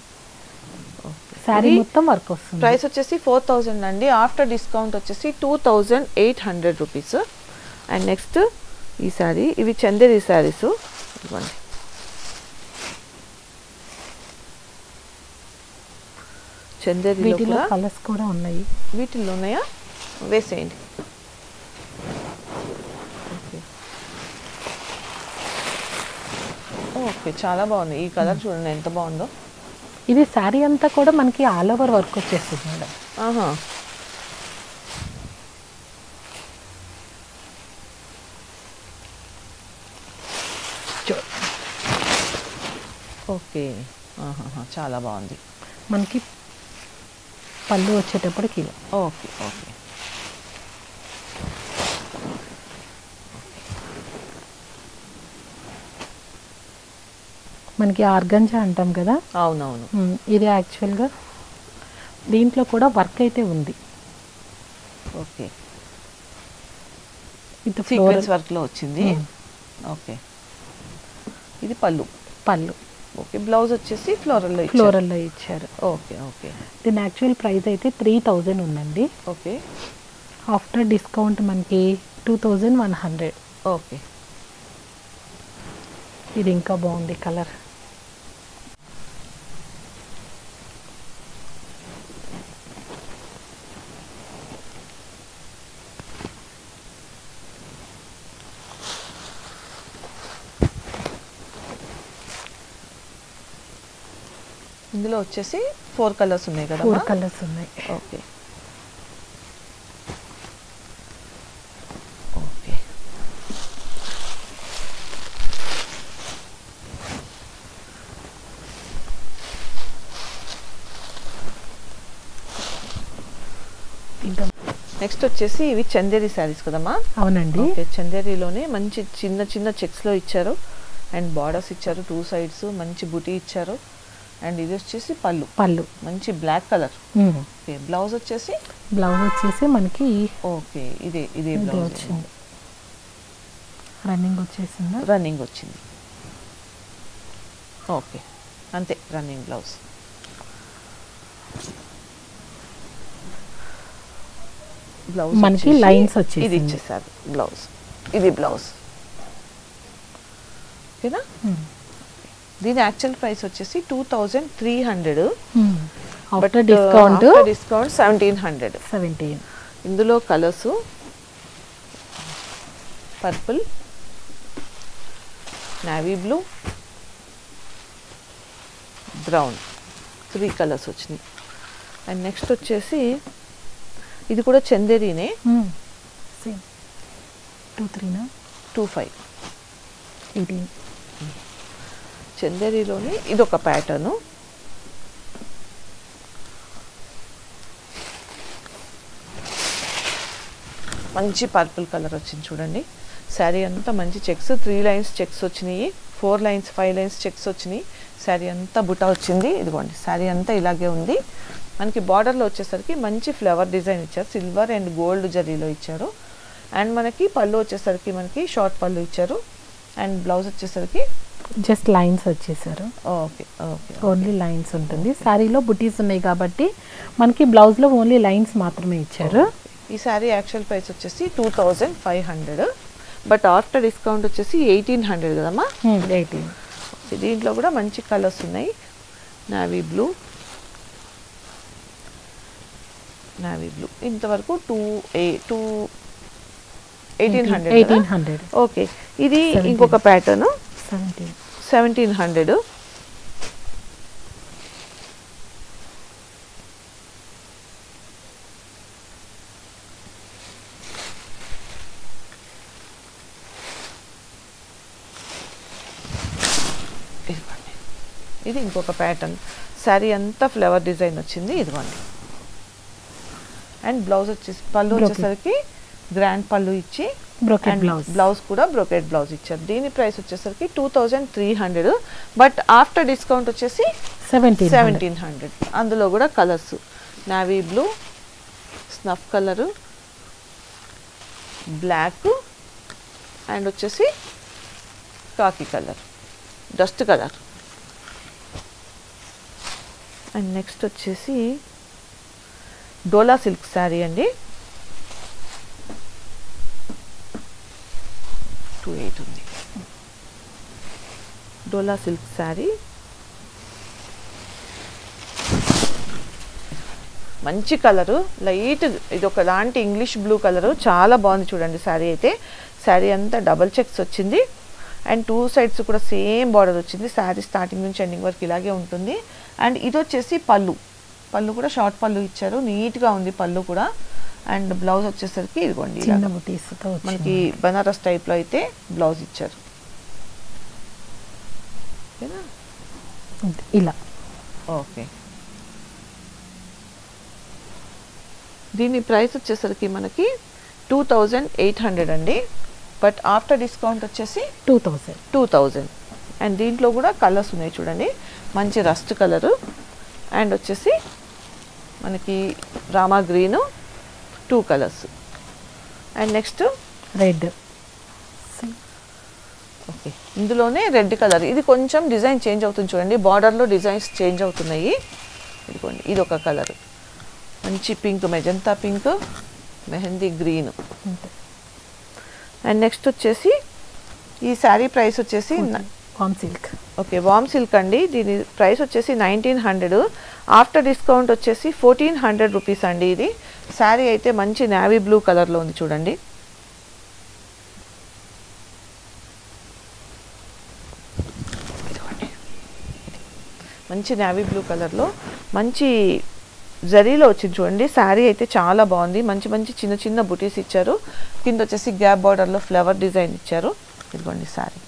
శారీ మొత్తం వర్క్ వస్తుంది. ప్రైస్ వచ్చేసి 4000 అండి. ఆఫ్టర్ డిస్కౌంట్ వచ్చేసి 2800 రూపీస్. అండ్ నెక్స్ట్ ఈ శారీ, ఇవి చందేరి శారీస్. ఇదిగోండి, చందేరిలో కలర్స్ కూడా ఉన్నాయి. వీటిల్లో ఉన్నాయా? వేసేయండి. ఓకే, చాలా బాగుంది ఈ కలర్. చూడండి ఎంత బాగుందో. ఇది శారీ అంతా కూడా మనకి ఆల్ ఓవర్ వర్క్ వచ్చేస్తుంది మేడం. ఓకే, చాలా బాగుంది. మనకి పళ్ళు వచ్చేటప్పటికి ఓకే, ఓకే, మనకి ఆర్గంజా అంటాం కదా. అవునవును. ఇది యాక్చువల్గా దీంట్లో కూడా వర్క్ అయితే ఉంది. ఓకే, ఇది సీక్వెన్స్ వర్క్లో వచ్చింది. ఓకే, ఇది పళ్ళు. ఓకే, బ్లౌజ్ వచ్చేసి ఫ్లోరల్లో ఇచ్చారు. Okay, okay. దీని యాక్చువల్ ప్రైస్ అయితే 3000 ఉందండి. ఓకే, ఆఫ్టర్ డిస్కౌంట్ మనకి 2100. ఓకే, ఇది ఇంకా బాగుంది కలర్. ఇందులో వచ్చేసి 4 కలర్స్ ఉన్నాయి కదా 4 కలర్స్ ఉన్నాయి. ఓకే ఓకే ఇంకా నెక్స్ట్ వచ్చేసి ఇవి చందేరి శారీస్ కదమ్మా. అవునండి. ఓకే చందేరిలోనే మంచి చిన్న చిన్న చెక్స్లో ఇచ్చారు అండ్ బార్డర్స్ ఇచ్చారు 2 sides, మంచి బుటీ ఇచ్చారు. అండ్ ఇది వచ్చేసి పళ్ళు మంచి బ్లాక్ కలర్. ఓకే బ్లౌజ్ వచ్చేసి మనకి ఓకే ఇదే బ్లౌజ్ వచ్చింది. రన్నింగ్ వచ్చింది. ఓకే అంతే రన్నింగ్ బ్లౌజ్. మనకి లైన్స్ వచ్చేసి ఇది ఇచ్చేసారు బ్లౌజ్. ఇది బ్లౌజ్ ఓకేనా. దీని యాక్చువల్ ప్రైస్ వచ్చేసి 2300. After discount 1700. ఇందులో colours purple, navy blue, brown 3 colours వచ్చినాయి. అండ్ నెక్స్ట్ వచ్చేసి ఇది కూడా చందేరీనే. 25 చందేరీలోని ఇది ఒక ప్యాటర్ను. మంచి పర్పుల్ కలర్ వచ్చింది చూడండి. శారీ అంతా మంచి చెక్స్, 3 lines చెక్స్ వచ్చినాయి, 4 lines 5 lines చెక్స్ వచ్చినాయి. శారీ అంతా బుటా వచ్చింది. ఇదిగోండి శారీ అంతా ఇలాగే ఉంది. మనకి బార్డర్లో వచ్చేసరికి మంచి ఫ్లవర్ డిజైన్ ఇచ్చారు, సిల్వర్ అండ్ గోల్డ్ జరీలో ఇచ్చారు. అండ్ మనకి పళ్ళు వచ్చేసరికి మనకి షార్ట్ పళ్ళు ఇచ్చారు. అండ్ బ్లౌజ్ వచ్చేసరికి జస్ట్ లైన్స్ వచ్చేసారు. ఓకే ఓకే ఓన్లీ లైన్స్ ఉంటుంది. శారీలో బుటీస్ ఉన్నాయి కాబట్టి మనకి బ్లౌజ్లో ఓన్లీ లైన్స్ మాత్రమే ఇచ్చారు. ఈ శారీ యాక్చువల్ ప్రైస్ వచ్చేసి 2500, బట్ ఆఫ్టర్ డిస్కౌంట్ వచ్చేసి 1800 కదమ్మా. 18. దీంట్లో కూడా మంచి కలర్స్ ఉన్నాయి. నావీ బ్లూ ఇంతవరకు 1800. ఓకే ఇది ఇంకొక ప్యాటర్న్ 1700. ఇది ఇంకొక ప్యాటర్న్. శారీ అంతా ఫ్లవర్ డిజైన్ వచ్చింది. ఇదిగోండి. అండ్ బ్లౌజ్ వచ్చేసి పళ్ళు వచ్చేసరికి గ్రాండ్ పళ్ళు ఇచ్చి బ్లౌజ్ కూడా బ్రోకెట్ బ్లౌజ్ ఇచ్చారు. దీని ప్రైస్ వచ్చేసరికి 2300, బట్ ఆఫ్టర్ డిస్కౌంట్ వచ్చేసి 1700. అందులో కూడా colours navy blue, snuff colour, black and వచ్చేసి khaki colour, dust colour. And next వచ్చేసి డోలా సిల్క్ శారీ అండి. 28 ఉంది. డోలా సిల్క్ శారీ మంచి కలరు, లైట్ ఇది ఒక లాంటి ఇంగ్లీష్ బ్లూ కలరు, చాలా బాగుంది చూడండి. శారీ అయితే శారీ అంతా డబల్ చెక్స్ వచ్చింది అండ్ 2 sides కూడా సేమ్ బార్డర్ వచ్చింది. శారీ స్టార్టింగ్ నుంచి ఎండింగ్ వరకు ఇలాగే ఉంటుంది. అండ్ ఇది వచ్చేసి పళ్ళు కూడా షార్ట్ పళ్ళు ఇచ్చారు, నీట్గా ఉంది పళ్ళు కూడా. అండ్ బ్లౌజ్ వచ్చేసరికి ఇదిగోండి మనకి బనారస్ టైప్లో అయితే బ్లౌజ్ ఇచ్చారు. ఇలా ఓకే. దీని ప్రైస్ వచ్చేసరికి మనకి 2800 అండి, బట్ ఆఫ్టర్ డిస్కౌంట్ వచ్చేసి 2000. అండ్ దీంట్లో కూడా కలర్స్ ఉన్నాయి చూడండి. మంచి రస్ట్ కలరు అండ్ వచ్చేసి మనకి Rama green 2 colours. And next red. Okay ఇందులోనే రెడ్ కలర్, ఇది కొంచెం డిజైన్ చేంజ్ అవుతుంది చూడండి. బార్డర్లో డిజైన్స్ చేంజ్ అవుతున్నాయి. ఇదిగోండి ఇది ఒక కలర్, మంచి pink, magenta pink, mehndi green. And next వచ్చేసి ఈ శారీ ప్రైస్ వచ్చేసి వామ్ సిల్క్. ఓకే వామ్ సిల్క్ అండి. దీని ప్రైస్ వచ్చేసి 1900, ఆఫ్టర్ డిస్కౌంట్ వచ్చేసి 1400 రూపీస్ అండి. ఇది శారీ అయితే మంచి నావీ బ్లూ కలర్లో ఉంది చూడండి. మంచి నేవీ బ్లూ కలర్లో మంచి జరీలో వచ్చింది చూడండి. శారీ అయితే చాలా బాగుంది. మంచి మంచి చిన్న చిన్న బుటీస్ ఇచ్చారు. కింద వచ్చేసి గ్యాప్ బార్డర్లో ఫ్లవర్ డిజైన్ ఇచ్చారు. ఇదిగోండి శారీ.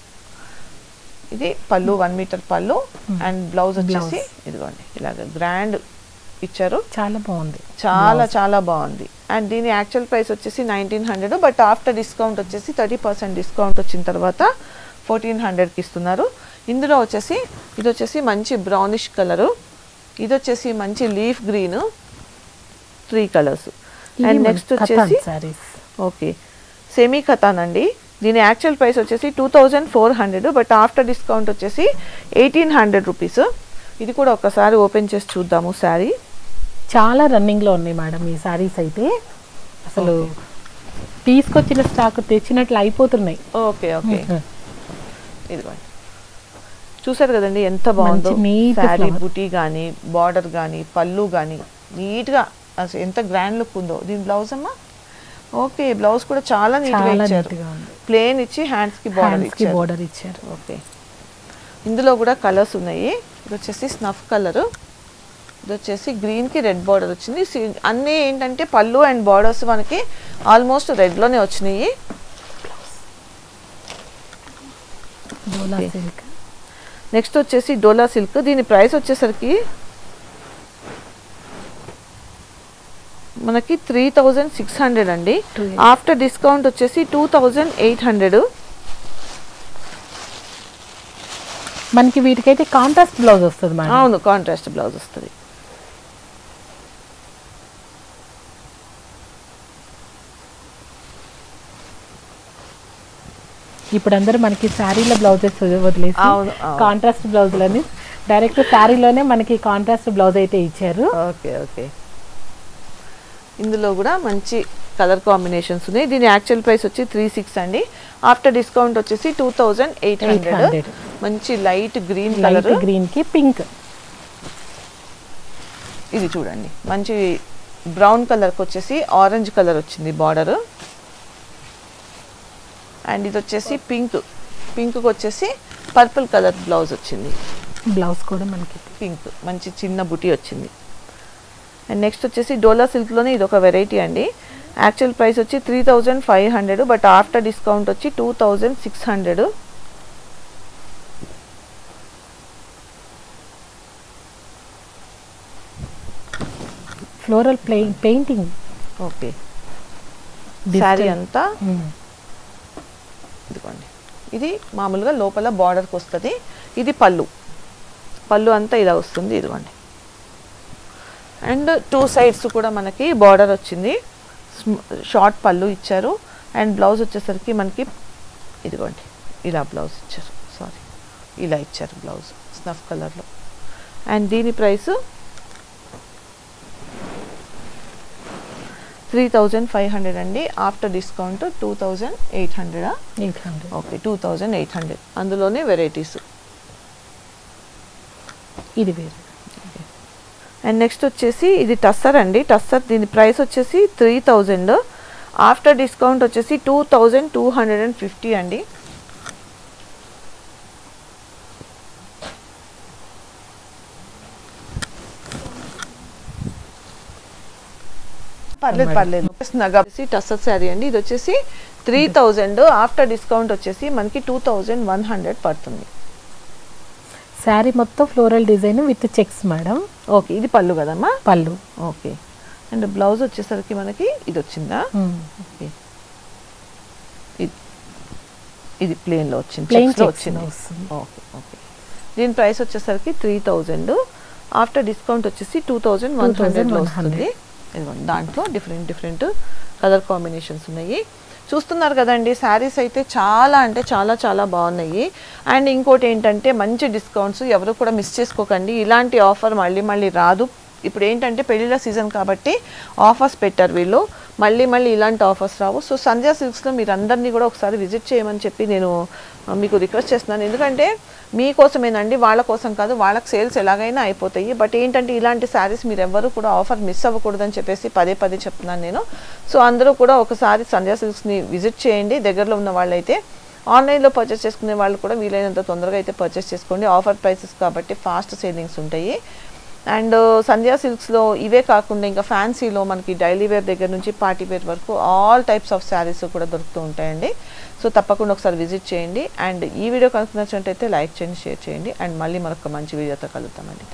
ఇది పళ్ళు 1 మీటర్ పళ్ళు అండ్ బ్లౌజ్ వచ్చేసి ఇదిగోండి ఇలాగ గ్రాండ్ ఇచ్చారు. చాలా బాగుంది, చాలా చాలా బాగుంది. అండ్ దీని యాక్చువల్ ప్రైస్ వచ్చేసి 1900, బట్ ఆఫ్టర్ డిస్కౌంట్ వచ్చేసి 30% డిస్కౌంట్ వచ్చిన తర్వాత 1400కి ఇస్తున్నారు. ఇందులో వచ్చేసి ఇది వచ్చేసి మంచి బ్రౌనిష్ కలరు, ఇది వచ్చేసి మంచి leaf green, 3 colours. And next వచ్చేసి ఓకే సెమీ ఖతాన్ అండి. దీని యాక్చువల్ ప్రైస్ వచ్చేసి 2400, బట్ ఆఫ్టర్ డిస్కౌంట్ వచ్చేసి 1800 రూపీస్. ఇది కూడా ఒకసారి ఓపెన్ చేసి చూద్దాము. శారీ చాలా రన్నింగ్లో ఉన్నాయి మేడం ఈ శారీస్ అయితే. అసలు తీసుకొచ్చిన స్టాక్ తెచ్చినట్లు అయిపోతున్నాయి. ఓకే ఓకే ఇదిగోండి చూసారు కదండి ఎంత బాగుందో శారీ. బుటీ కానీ బార్డర్ కానీ పళ్ళు కానీ నీట్గా అసలు ఎంత గ్రాండ్ లుక్ ఉందో. దీని బ్లౌజ్ అమ్మా ఓకే బ్లౌజ్ కూడా చాలా నీట్గా ఇచ్చారు. ప్లేన్ ఇచ్చి హ్యాండ్స్కి బార్డర్ ఇచ్చారు. ఓకే ఇందులో కూడా కలర్స్ ఉన్నాయి. ఇది వచ్చేసి స్నఫ్ కలరు, ఇది వచ్చేసి గ్రీన్కి రెడ్ బార్డర్ వచ్చింది. అన్నీ ఏంటంటే పళ్ళు అండ్ బార్డర్స్ మనకి ఆల్మోస్ట్ రెడ్లోనే వచ్చినాయి. నెక్స్ట్ వచ్చేసి డోలా సిల్క్. దీని ప్రైస్ వచ్చేసరికి మనకి 3600 అండి. ఆఫ్టర్ డిస్కౌంట్ వచ్చేసి 2800. మనకి వీటికైతే కాంట్రాస్ట్ బ్లౌజ్ వస్తుంది మేడం. అవును కాంట్రాస్ట్ బ్లౌజ్ వస్తుంది. ఇప్పుడు అందరూ మనకి శారీల బ్లౌజెస్ వదిలేసి కాంట్రాస్ట్ బ్లౌజులని డైరెక్ట్ శారీలోనే మనకి కాంట్రాస్ట్ బ్లౌజ్ అయితే ఇచ్చారు. ఓకే ఓకే ఇందులో కూడా మంచి కలర్ కాంబినేషన్స్ ఉన్నాయి. దీని యాక్చువల్ ప్రైస్ వచ్చి 36 అండి. ఆఫ్టర్ డిస్కౌంట్ వచ్చేసి 2800. మంచి లైట్ గ్రీన్ కలర్, గ్రీన్ కి పింక్. ఇది చూడండి మంచి బ్రౌన్ కలర్కి వచ్చేసి ఆరెంజ్ కలర్ వచ్చింది బార్డర్. అండ్ ఇది వచ్చేసి పింక్, పింక్కి వచ్చేసి పర్పుల్ కలర్ బ్లౌజ్ వచ్చింది. బ్లౌజ్ కూడా మనకి పింక్ మంచి చిన్న బుటీ వచ్చింది. అండ్ నెక్స్ట్ వచ్చేసి డోలా సిల్క్లోనే ఇది ఒక వెరైటీ అండి. యాక్చువల్ ప్రైస్ వచ్చి 3500, బట్ ఆఫ్టర్ డిస్కౌంట్ వచ్చి 2600. Floral painting. ఓకే శారీ అంతా ఇదిగోండి. ఇది మామూలుగా లోపల బార్డర్కి వస్తుంది. ఇది పళ్ళు, పళ్ళు అంతా ఇలా వస్తుంది. ఇదిగోండి అండ్ 2 సైడ్స్ కూడా మనకి బార్డర్ వచ్చింది. షార్ట్ పళ్ళు ఇచ్చారు. అండ్ బ్లౌజ్ వచ్చేసరికి మనకి ఇదిగోండి ఇలా బ్లౌజ్ ఇచ్చారు. సారీ ఇలా ఇచ్చారు బ్లౌజ్ స్నఫ్ కలర్లో. అండ్ దీని ప్రైస్ 3500 అండి. After discount 2800. ఓకే 2800. అందులోనే వెరైటీస్. ఇది వేరే. అండ్ నెక్స్ట్ వచ్చేసి ఇది టస్సర్ అండి. టస్సర్ దీని ప్రైస్ వచ్చేసి 3000. ఆఫ్టర్ డిస్కౌంట్ వచ్చేసి 2250 అండి. పర్లేదు టస్సర్ శారీ అండి. ఇది వచ్చేసి 3000. ఆఫ్టర్ డిస్కౌంట్ వచ్చేసి మనకి 2100 పడుతుంది. శారీ మొత్తం floral design with checks madam. Okay ఇది పళ్ళు కదమ్మా. పళ్ళు ఓకే. అండ్ బ్లౌజ్ వచ్చేసరికి మనకి ఇది వచ్చిందా. ఓకే ఇది ప్లేన్లో వచ్చింది, చెక్స్లో వచ్చింది. ఓకే ఓకే దీని ప్రైస్ వచ్చేసరికి 3000. ఆఫ్టర్ డిస్కౌంట్ వచ్చేసి 2100 వస్తుంది. ఇదిగోండి దాంట్లో డిఫరెంట్ కలర్ కాంబినేషన్స్ ఉన్నాయి. చూస్తున్నారు కదండి శారీస్ అయితే చాలా అంటే చాలా చాలా బాగున్నాయి. అండ్ ఇంకోటి ఏంటంటే మంచి డిస్కౌంట్స్, ఎవరు కూడా మిస్ చేసుకోకండి. ఇలాంటి ఆఫర్ మళ్ళీ రాదు. ఇప్పుడు ఏంటంటే పెళ్ళిళ్ళ సీజన్ కాబట్టి ఆఫర్స్ పెట్టారు వీళ్ళు. మళ్ళీ ఇలాంటి ఆఫర్స్ రావు. సో సంధ్యా సిల్క్స్లో మీరు అందరినీ కూడా ఒకసారి విజిట్ చేయమని చెప్పి నేను మీకు రిక్వెస్ట్ చేస్తున్నాను. ఎందుకంటే మీకోసమేనండి, వాళ్ళ కోసం కాదు. వాళ్ళకి సేల్స్ ఎలాగైనా అయిపోతాయి. బట్ ఏంటంటే ఇలాంటి శారీస్ మీరు ఎవ్వరూ కూడా ఆఫర్ మిస్ అవ్వకూడదని చెప్పేసి పదే చెప్తున్నాను నేను. సో అందరూ కూడా ఒకసారి సంధ్యా సిల్క్స్ని విజిట్ చేయండి దగ్గరలో ఉన్న వాళ్ళైతే. ఆన్లైన్లో పర్చేస్ చేసుకునే వాళ్ళు కూడా వీలైనంత తొందరగా అయితే పర్చేస్ చేసుకోండి. ఆఫర్ ప్రైసెస్ కాబట్టి ఫాస్ట్ సేలింగ్స్ ఉంటాయి. అండ్ సంధ్యా సిల్క్స్లో ఇవే కాకుండా ఇంకా ఫ్యాన్సీలో మనకి డైలీ వేర్ దగ్గర నుంచి పార్టీ వేర్ వరకు ఆల్ టైప్స్ ఆఫ్ శారీస్ కూడా దొరుకుతూ ఉంటాయండి. సో తప్పకుండా ఒకసారి విజిట్ చేయండి. అండ్ ఈ వీడియో కనుక నచ్చినట్టయితే లైక్ చేయండి, షేర్ చేయండి. అండ్ మళ్ళీ మరొక మంచి వీడియోతో కలుద్దామండి.